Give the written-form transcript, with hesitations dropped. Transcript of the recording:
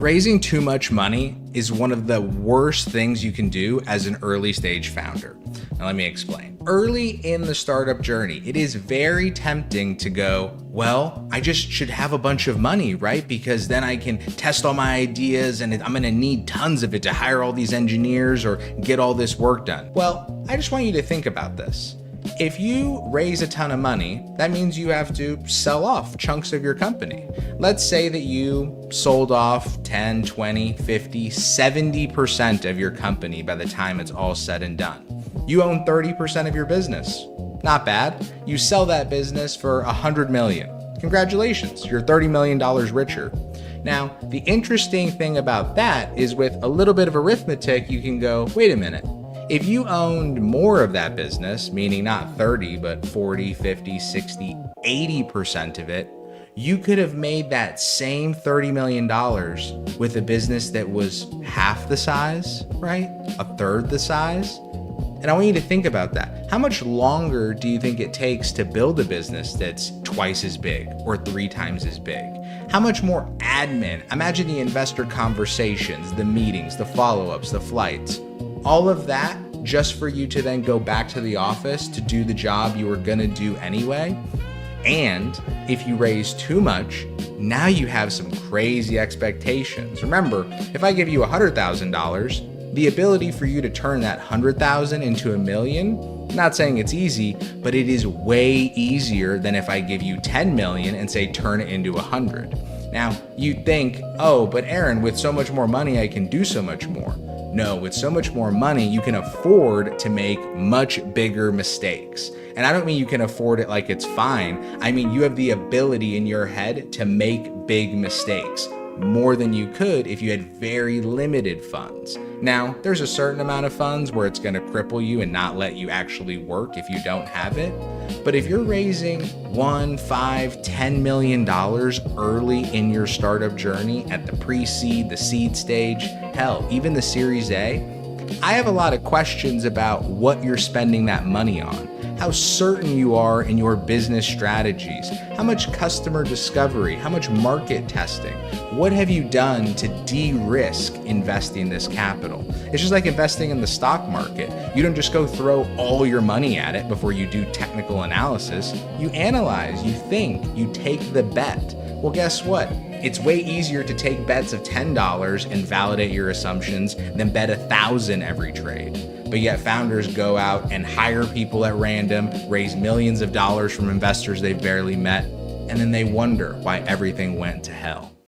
Raising too much money is one of the worst things you can do as an early stage founder. Now, let me explain. Early in the startup journey, it is very tempting to go, well, I just should have a bunch of money, right? Because then I can test all my ideas and I'm going to need tons of it to hire all these engineers or get all this work done. Well, I just want you to think about this. If you raise a ton of money, that means you have to sell off chunks of your company. Let's say that you sold off 10, 20, 50, 70% of your company by the time it's all said and done. You own 30% of your business. Not bad. You sell that business for $100 million. Congratulations, you're $30 million richer. Now, the interesting thing about that is with a little bit of arithmetic, you can go, wait a minute. If you owned more of that business, meaning not 30, but 40, 50, 60, 80% of it, you could have made that same $30 million with a business that was half the size, right? A third the size. And I want you to think about that. How much longer do you think it takes to build a business that's twice as big or 3 times as big? How much more admin? Imagine the investor conversations, the meetings, the follow-ups, the flights. All of that just for you to then go back to the office to do the job you were gonna do anyway. And if you raise too much, now you have some crazy expectations. Remember, if I give you $100,000, the ability for you to turn that 100,000 into $1 million, I'm not saying it's easy, but it is way easier than if I give you 10 million and say turn it into 100. Now, you think, oh, but Aaron, with so much more money, I can do so much more. No, with so much more money, you can afford to make much bigger mistakes. And I don't mean you can afford it like it's fine. I mean, you have the ability in your head to make big mistakes, more than you could if you had very limited funds. Now, there's a certain amount of funds where it's going to cripple you and not let you actually work if you don't have it. But if you're raising $1, $5, $10 million early in your startup journey at the pre-seed, the seed stage, hell, even the Series A, I have a lot of questions about what you're spending that money on, how certain you are in your business strategies, how much customer discovery, how much market testing, what have you done to de-risk investing this capital? It's just like investing in the stock market. You don't just go throw all your money at it before you do technical analysis. You analyze, you think, you take the bet. Well, guess what? It's way easier to take bets of $10 and validate your assumptions than bet 1,000 every trade. But yet founders go out and hire people at random, raise millions of dollars from investors they've barely met, and then they wonder why everything went to hell.